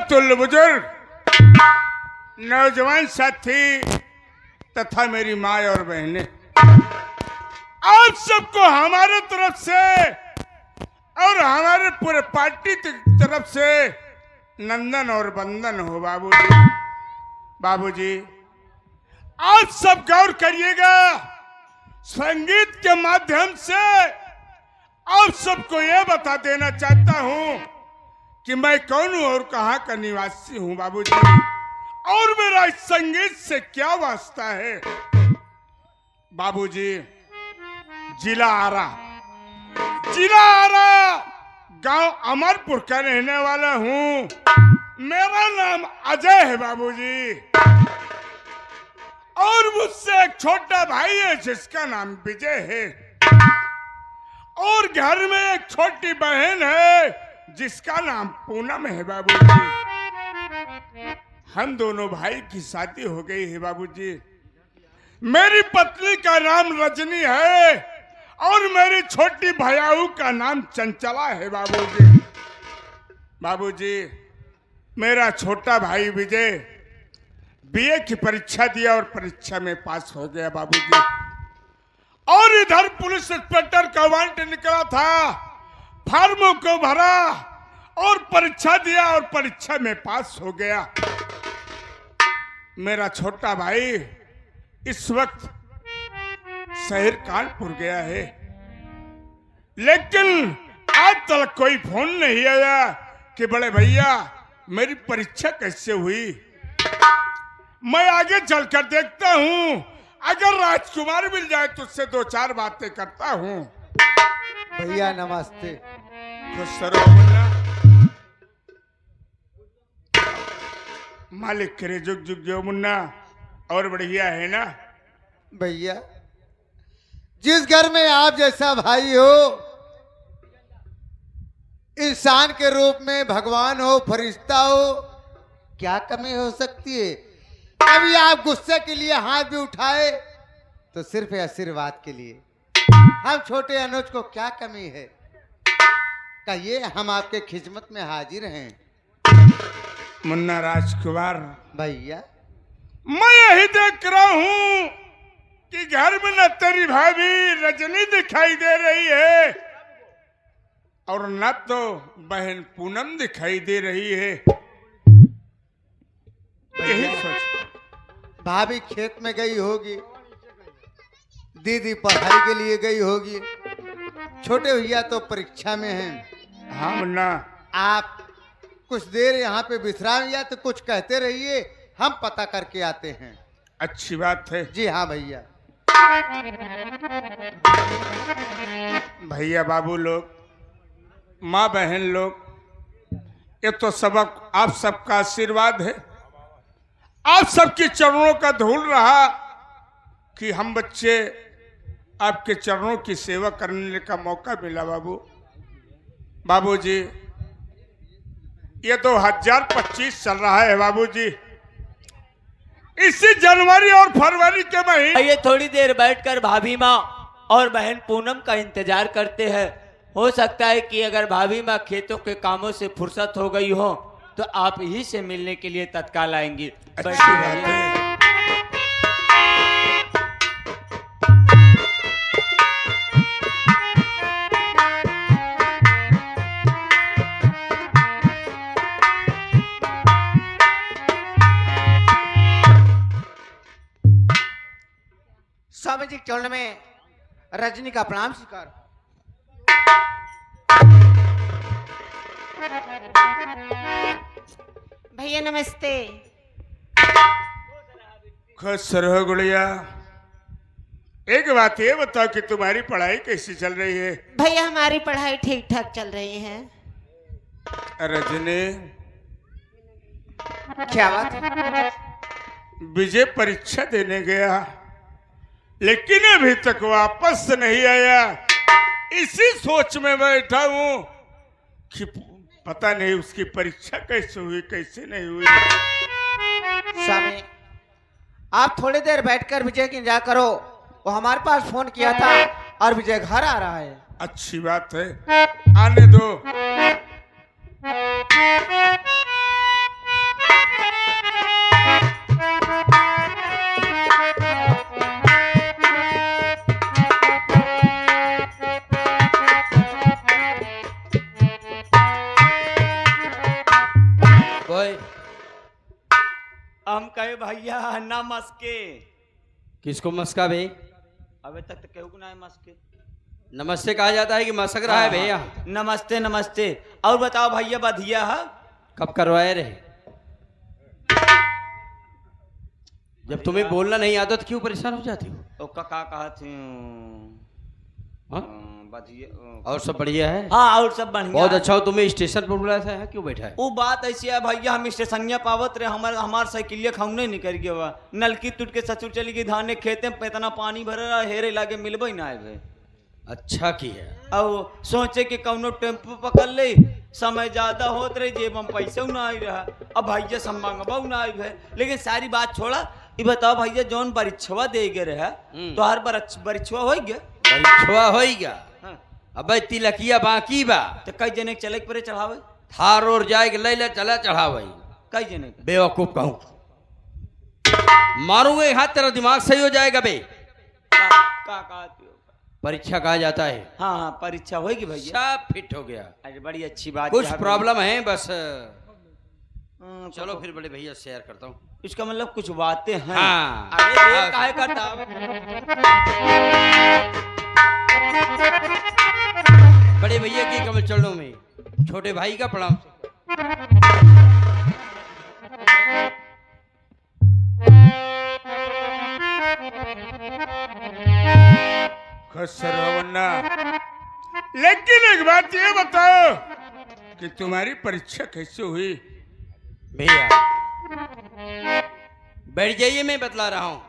समतुल्य बुजुर्ग, नौजवान साथी तथा मेरी माँ और बहनें, आप सबको हमारे तरफ से और हमारे पूरे पार्टी की तरफ से नंदन और वंदन हो बाबूजी। बाबूजी, आज सब गौर करिएगा, संगीत के माध्यम से आप सबको यह बता देना चाहता हूं कि मैं कौन हूं और कहां का निवासी हूं बाबूजी, और मेरा इस संगीत से क्या वास्ता है। बाबूजी, जिला आरा गांव अमरपुर का रहने वाला हूं। मेरा नाम अजय है बाबूजी, और मुझसे एक छोटा भाई है जिसका नाम विजय है, और घर में एक छोटी बहन है जिसका नाम पूनम है बाबूजी। हम दोनों भाई की शादी हो गई है बाबूजी। मेरी पत्नी का नाम रजनी है और मेरी छोटी भैयाऊ का नाम चंचला है बाबूजी। बाबूजी, मेरा छोटा भाई विजय बीए की परीक्षा दिया और परीक्षा में पास हो गया बाबूजी। और इधर पुलिस इंस्पेक्टर का वारंट निकला था, फॉर्मों को भरा और परीक्षा दिया और परीक्षा में पास हो गया। मेरा छोटा भाई इस वक्त शहर कानपुर गया है, लेकिन आज तक कोई फोन नहीं आया कि बड़े भैया मेरी परीक्षा कैसे हुई। मैं आगे चलकर देखता हूं, अगर राजकुमार मिल जाए तो उससे दो चार बातें करता हूं। भैया नमस्ते। खुश रहो मुन्ना, मालिक करे जुग जुग जो मुन्ना। और बढ़िया है ना भैया, जिस घर में आप जैसा भाई हो, इंसान के रूप में भगवान हो, फरिश्ता हो, क्या कमी हो सकती है। अभी आप गुस्से के लिए हाथ भी उठाए तो सिर्फ आशीर्वाद के लिए। हम छोटे अनुज को क्या कमी है, कहिए, हम आपके खिदमत में हाजिर हैं। मुन्ना राजकुमार, भैया मैं यही देख रहा हूं कि घर में न तेरी भाभी रजनी दिखाई दे रही है और न तो बहन पूनम दिखाई दे रही है। यही सोच। भाभी खेत में गई होगी, दीदी पढ़ाई के लिए गई होगी, छोटे भैया तो परीक्षा में हैं। हाँ मुन्ना, आप कुछ देर यहाँ पे विश्राम या तो कुछ कहते रहिए, हम पता करके आते हैं। अच्छी बात है। जी हाँ भैया। भैया बाबू लोग, माँ बहन लोग, ये तो सबक आप सबका आशीर्वाद है। आप सबके चरणों का धूल रहा कि हम बच्चे आपके चरणों की सेवा करने का मौका मिला। बाबूजी, ये 2025 चल रहा है बाबूजी। इसी जनवरी और फरवरी के महीने ये थोड़ी देर बैठकर भाभी माँ और बहन पूनम का इंतजार करते हैं। हो सकता है कि अगर भाभी माँ खेतों के कामों से फुर्सत हो गई हो तो आप ही से मिलने के लिए तत्काल आएंगी। अच्छी बात है। स्वामी जी के चरण में रजनी का प्रणाम स्वीकार। भैया नमस्ते। खुश रहो गुड़िया। एक बात ये बताओ कि तुम्हारी पढ़ाई कैसी चल रही है। भैया हमारी पढ़ाई ठीक ठाक चल रही है। रजनी, क्या बात है? विजय परीक्षा देने गया लेकिन अभी तक वापस नहीं आया। इसी सोच में बैठा हूं कि पता नहीं उसकी परीक्षा कैसे हुई कैसे नहीं हुई। स्वामी, आप थोड़ी देर बैठकर विजय की इंतजार करो, वो हमारे पास फोन किया था और विजय घर आ रहा है। अच्छी बात है, आने दो। हम कहे भैया नमस्के। किसको मस्का बे? अबे तक तो केहू को ना है मस्के। नमस्ते कहा जाता है कि मसक रहा है भैया? नमस्ते नमस्ते। और बताओ भैया बधिया है? कब करवाए रहे? जब तुम्हें बोलना नहीं आता तो क्यों परेशान हो जाती हो? ओ का कहा थी हाँ? बधिया। और सब बढ़िया है? हाँ और सब बढ़िया। बहुत अच्छा हो। तुम्हें स्टेशन पर बुलाया था, यहाँ क्यों बैठा है? वो बात ऐसी है भैया, हम स्टेशनिया पावत रहे, हमार साइकिलिया खौने निकल गया हुआ, नलकी टूट के ससुर चली गई, धाने खेते में इतना पानी भर रहा, हेरे लागे मिलबे ना आए। अच्छा की है। अब सोचे कि कौनो टेम्पो पकड़ ले, समय ज्यादा होत रहे, जेब में पैसा ना आई रहा। अब भैया सब मंगबा ना आई है। लेकिन सारी बात छोड़ा, ये बताओ भैया जौन परीक्षवा दे गए रहे तो हर परीक्षवा हो गया? परीक्षवा हो गया। हाँ। अबे तिलकिया बाकी बा। तो कई जने के चले परे चढ़ावे? थार और जाए के ले चला चढ़ावे। कई जने के? बेवकूफ कहूँ, मारूंगा एक हाथ, तेरा दिमाग सही हो जाएगा बे। का परीक्षा कहा जाता है। हाँ हाँ परीक्षा होगी भैया। सब फिट हो गया। अरे बड़ी अच्छी बात। कुछ प्रॉब्लम है बस। चलो चलो फिर बड़े भैया शेयर करता हूँ। इसका मतलब कुछ बातें हैं। हाँ। अरे ये काहे करता? बड़े भैया के कमल चरणों में छोटे भाई का प्रणाम। खसरवना। लेकिन एक बात ये बताओ कि तुम्हारी परीक्षा कैसे हुई? भैया बैठ जाइए, मैं बतला रहा हूँ।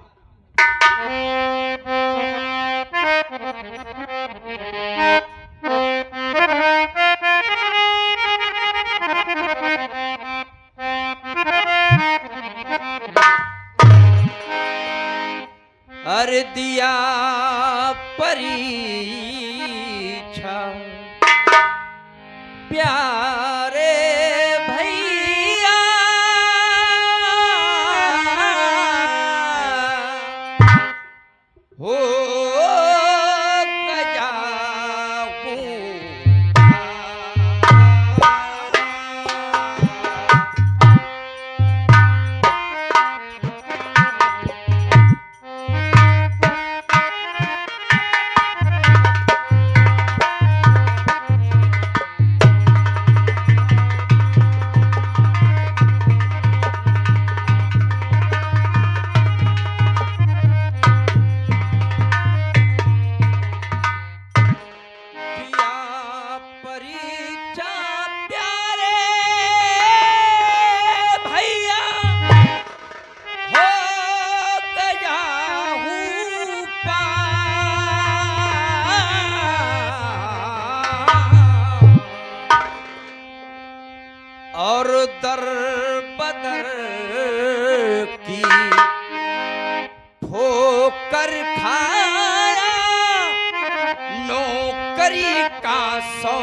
अरे दिया परीक्षा प्यारे भैया, हो गया हूँ। और दर बदर की ठोकर खाया, नौकरी का सौ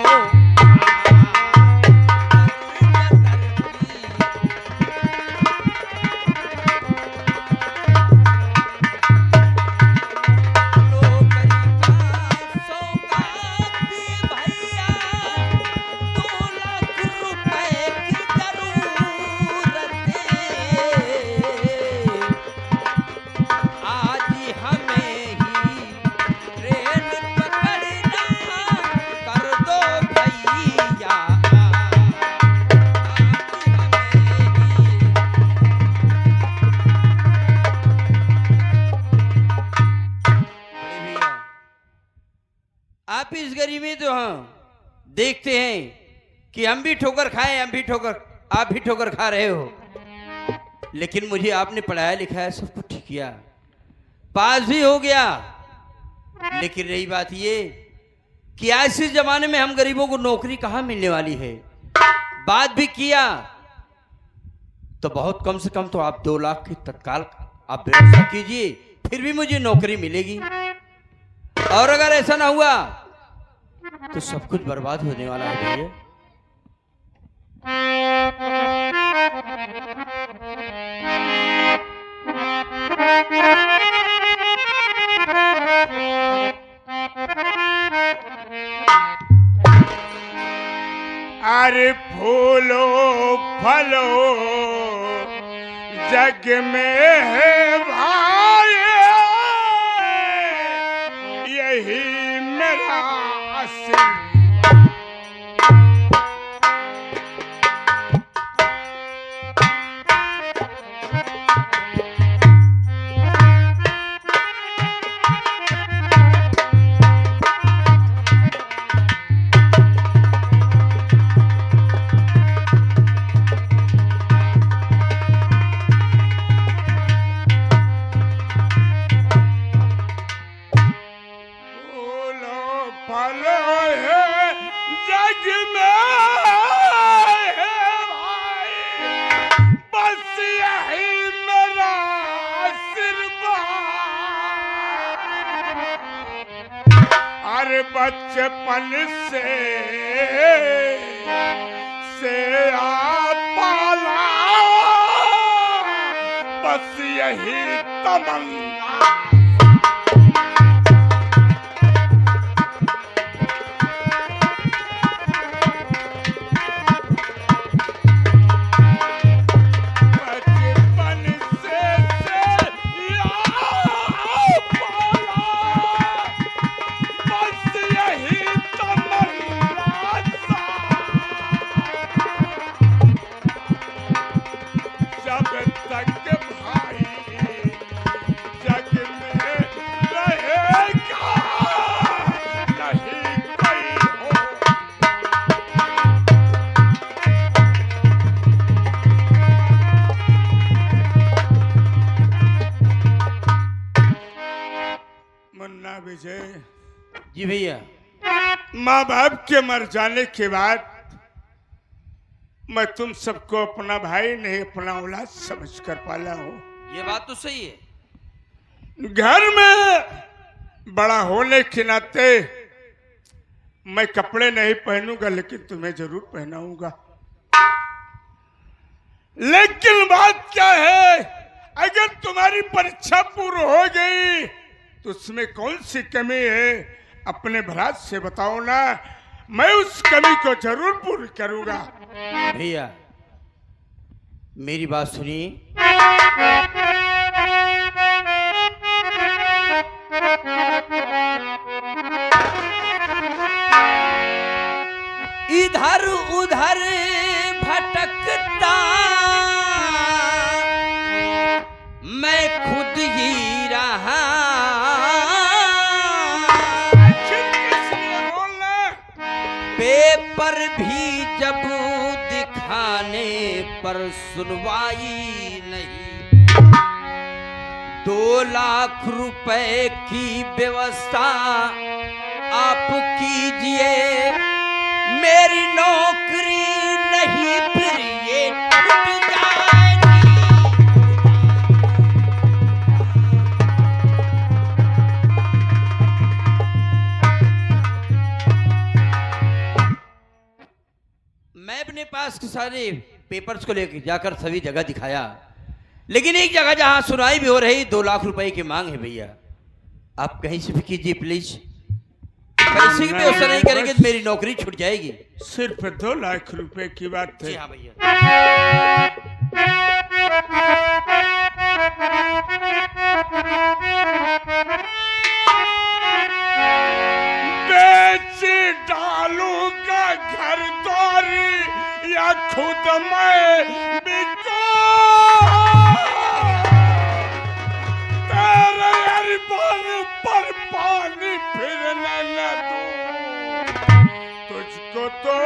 आप इस गरीबी तो हाँ देखते हैं कि हम भी ठोकर खाए, हम भी ठोकर, आप भी ठोकर खा रहे हो, लेकिन मुझे आपने पढ़ाया लिखाया, सब कुछ ठीक किया, पास भी हो गया। लेकिन रही बात ये कि आज इस जमाने में हम गरीबों को नौकरी कहाँ मिलने वाली है। बात भी किया तो बहुत कम से कम तो आप 2 लाख की तत्काल आप व्यवस्था कीजिए, फिर भी मुझे नौकरी मिलेगी। और अगर ऐसा ना हुआ तो सब कुछ बर्बाद होने वाला है भैया। अरे फूलो फलो जग में है भाई यही मेरा आशीर्वाद। फलो है जग में है भाई बस यही मेरा आशीर्वाद। अरे बचपन से आप पाला बस यही तमन्ना। मुन्ना विजय जी भैया। माँ बाप के मर जाने के बाद मैं तुम सबको अपना भाई नहीं अपना औलाद समझ कर पाला हूँ। ये बात तो सही है। घर में बड़ा होने के नाते मैं कपड़े नहीं पहनूंगा लेकिन तुम्हें जरूर पहनाऊंगा। लेकिन बात क्या है, अगर तुम्हारी परीक्षा पूर्ण हो गई तो उसमें कौन सी कमी है अपने भ्रात से बताओ ना, मैं उस कमी को जरूर पूर्ण करूंगा। भैया मेरी बात सुनिए। इधर उधर भटकता मैं खुद ही रहा, पेपर भी जब दिखाने पर सुनवाई नहीं, 2 लाख रुपए की व्यवस्था आप कीजिए, मेरी नौकरी नहीं फिर ये टूट जाएगी। मैं अपने पास के सारे पेपर्स को लेकर जाकर सभी जगह दिखाया, लेकिन एक जगह जहां सुनाई भी हो रही 2 लाख रुपए की मांग है। भैया आप कहीं से भी कीजिए प्लीज, पैसे की व्यवस्था नहीं करेंगे तो मेरी नौकरी छूट जाएगी। सिर्फ 2 लाख रुपए की बात है। जी हाँ भैया। बेच डालूंगा घर द्वारी या खुद मैं बिको, तेरे अरमान पर पानी फिरने न दूं, तुझको तो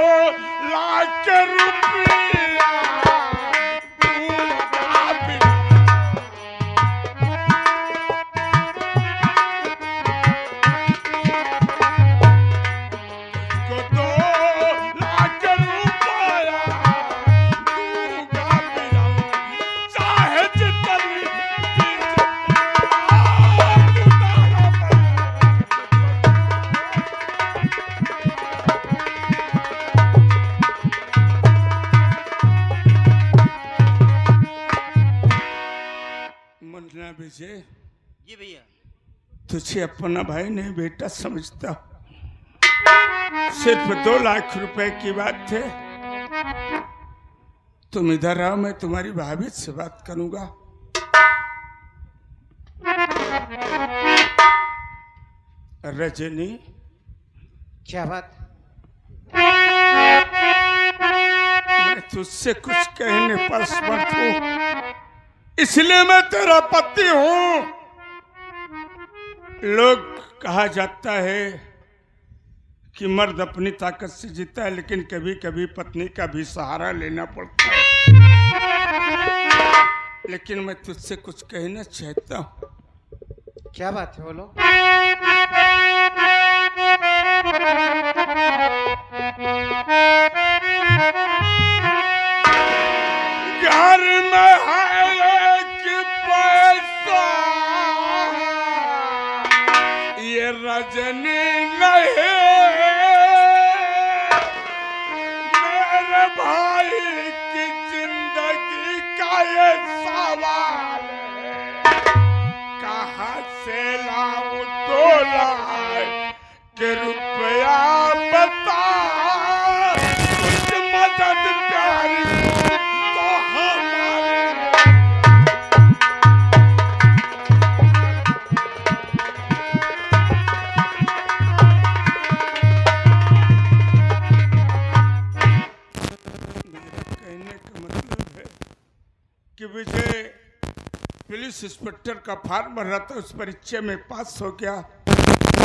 लाख रुपया दूंगा भी। तुझको तो लाख रुपया दूंगा भी, चाहे जितनी मुन्ना विजय, जी भैया। तुझे अपना भाई नहीं बेटा समझता, सिर्फ 2 लाख रुपए की बात है। तुम इधर आओ, मैं तुम्हारी भाभी से बात करूंगा। रजनी, क्या बात? मैं तुझसे कुछ कहने पर समर्थ हूं, इसलिए मैं तेरा पति हूं। लोग कहा जाता है कि मर्द अपनी ताकत से जीता है, लेकिन कभी कभी पत्नी का भी सहारा लेना पड़ता है। लेकिन मैं तुझसे कुछ कहना चाहता हूं। क्या बात है, बोलो। घर में है कि पैसा, ये रजनी नहीं, मेरे भाई की जिंदगी का ये सवाल है। कहाँ से लाऊं 2 लाख के रुपया, बता कुछ मदद प्यारी तो हमारी। मेरा कहने का मतलब है कि विजय पुलिस इंस्पेक्टर का फॉर्म भर रहा था, उस परीक्षा में पास हो गया,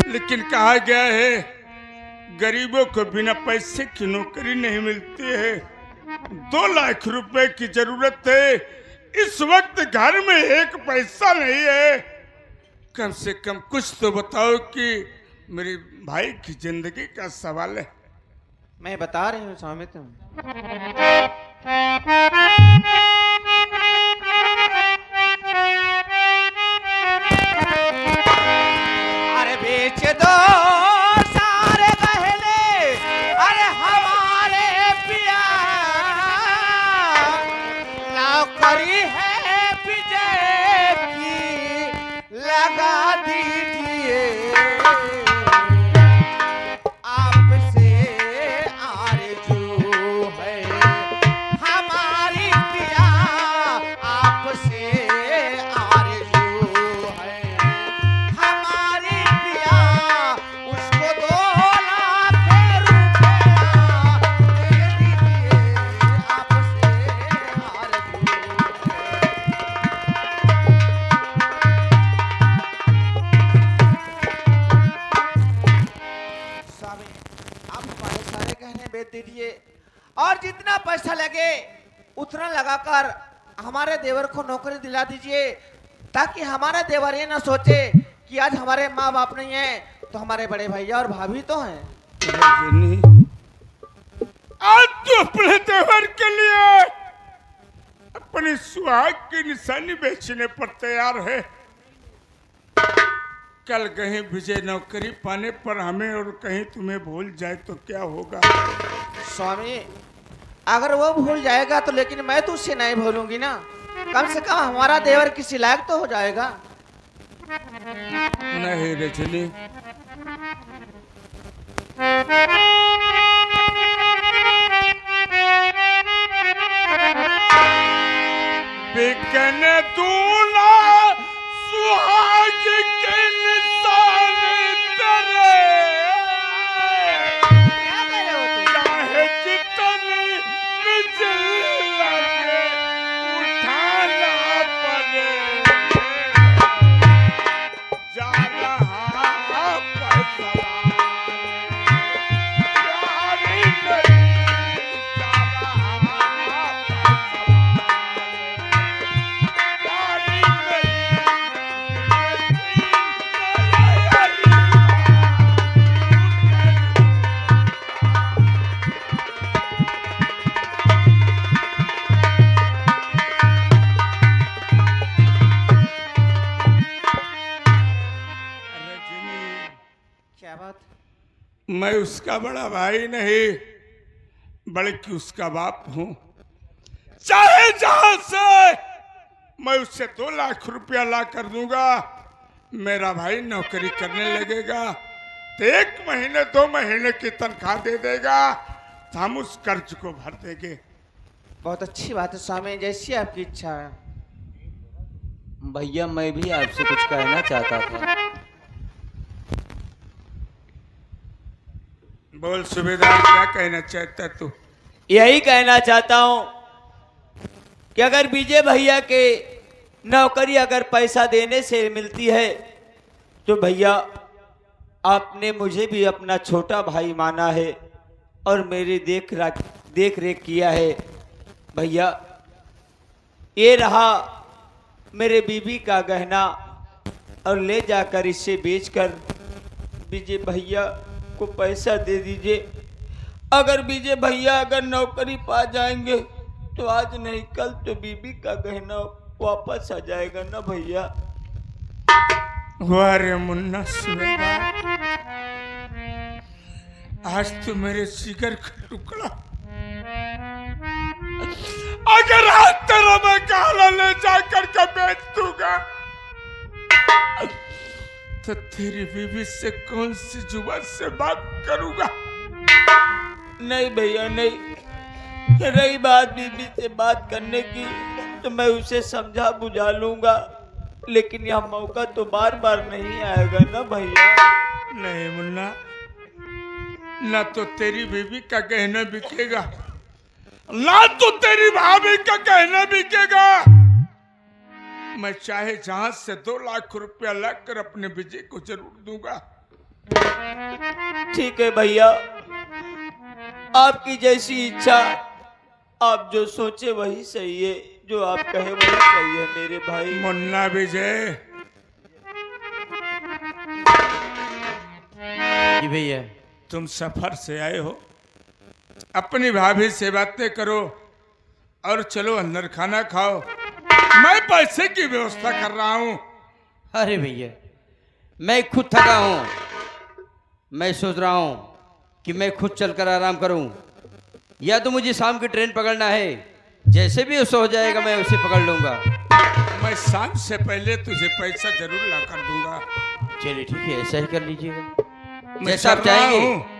लेकिन कहा गया है गरीबों को बिना पैसे की नौकरी नहीं मिलती है। 2 लाख रुपए की जरूरत है। इस वक्त घर में 1 पैसा नहीं है। कम से कम कुछ तो बताओ कि मेरे भाई की जिंदगी का सवाल है। मैं बता रही हूँ स्वामी तुम। अरे बेच दो सारे गहने, अरे हमारे पिया, नौकरी है विजय की लगा दीजिए। आपसे आरज़ू है हमारी पिया, आपसे आरज़ू है हमारी पिया। उसको 2 लाख रुपया दे दीजिए, आपसे आरज़ू है। स्वामी, आप हमारे सारे गहने बेच दीजिए और जितना पैसा लगे उतना लगाकर हमारे देवर को नौकरी दिला दीजिए, ताकि हमारा देवर ये ना सोचे कि आज हमारे माँ बाप नहीं है तो हमारे बड़े भैया और भाभी तो हैं। रजनी, आज तो अपने देवर के लिए अपनी सुहाग की निशानी बेचने पर तैयार है। कल कहीं विजय नौकरी पाने पर हमें और कहीं तुम्हें भूल जाए तो क्या होगा? स्वामी, अगर वो भूल जाएगा तो लेकिन मैं तो उससे नहीं भूलूंगी ना। कम से कम हमारा देवर किसी लायक तो हो जाएगा। नहीं रजनी, बिकन दूल्हा सुहाग के निशान तेरे, क्या कह रहे हो तुम? चाहे जितनी बिजली लगे उठाना पड़े। जा रहा पैसा प्यारी नहीं, जा रहा प्यारी रजनी, क्या बात? मैं उसका बड़ा भाई नहीं बल्कि उसका बाप हूं। चाहे जहां से मैं उससे 2 लाख रुपया ला कर दूंगा, मेरा भाई नौकरी करने लगेगा तो 1 महीने 2 महीने की तनख्वाह दे देगा तो हम उस कर्ज को भर देंगे। बहुत अच्छी बात है स्वामी, जैसी आपकी इच्छा है। भैया मैं भी आपसे कुछ कहना चाहता था। बोल सूबेदार, क्या कहना चाहता तू? यही कहना चाहता हूं कि अगर विजय भैया के नौकरी अगर पैसा देने से मिलती है तो भैया आपने मुझे भी अपना छोटा भाई माना है और मेरी देख रेख किया है। भैया ये रहा मेरे बीबी का गहना और ले जाकर इसे बेचकर विजय भैया को पैसा दे दीजिए। अगर विजय भैया अगर नौकरी पा जाएंगे तो आज नहीं कल तो बीबी का गहना वापस आ जाएगा ना भैया। वाह रे मुन्ना सूबेदार, आज तो मेरे जिगर का टुकड़ा। अगर आज तेरा मैं गहना ले जाकर के बेच दूंगा तो तेरी बीवी से कौन सी जुबान से बात करूंगा? नहीं भैया नहीं, रही बात बीबी से बात करने की तो मैं उसे समझा बुझा लूंगा, लेकिन यह मौका तो बार बार नहीं आएगा ना भैया। नहीं मुन्ना, ना तो तेरी बीवी का गहना बिकेगा ना तो तेरी भाभी का गहना बिकेगा। मैं चाहे जहां से 2 लाख रुपया लाकर अपने विजय को जरूर दूंगा। ठीक है भैया, आपकी जैसी इच्छा, आप जो सोचे वही सही है, जो आप कहे वही सही है मेरे भाई। मुन्ना विजय, जी भैया। तुम सफर से आए हो, अपनी भाभी से बातें करो और चलो अंदर खाना खाओ। मैं पैसे की व्यवस्था कर रहा हूं। अरे भैया, मैं खुद थका हूं। मैं सोच रहा हूं कि मैं खुद चलकर आराम करूं, या तो मुझे शाम की ट्रेन पकड़ना है। जैसे भी उससे हो जाएगा मैं उसे पकड़ लूंगा। मैं शाम से पहले तुझे पैसा जरूर ला कर दूंगा। चलिए ठीक है, ऐसा ही कर लीजिएगा, मैं जैसा आप चल रहा चाहेंगे। हूं।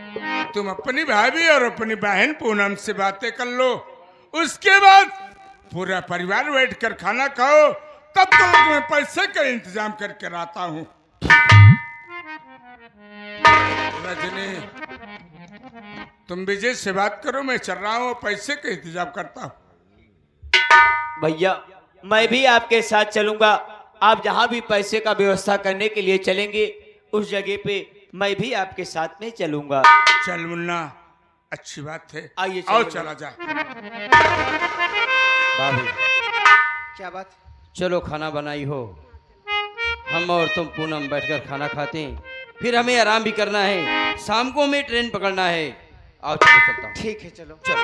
तुम अपनी भाभी और अपनी बहन पूनम से बातें कर लो, उसके बाद पूरा परिवार बैठकर खाना खाओ। तब तक मैं पैसे का इंतजाम करके लाता हूं। रजनी, तुम विजय से बात करो, मैं चल रहा हूं, पैसे का इंतजाम करता हूं। भैया मैं भी आपके साथ चलूंगा। आप जहां भी पैसे का व्यवस्था करने के लिए चलेंगे उस जगह पे मैं भी आपके साथ में चलूंगा। चल मुन्ना, अच्छी बात है। आइए आओ चलिए। चला जा। भाभी, क्या बात? चलो खाना बनाई हो, हम और तुम पूनम बैठकर खाना खाते हैं, फिर हमें आराम भी करना है। शाम को हमें ट्रेन पकड़ना है। आओ चलो, चलता हूँ। ठीक है, चलो। चलो।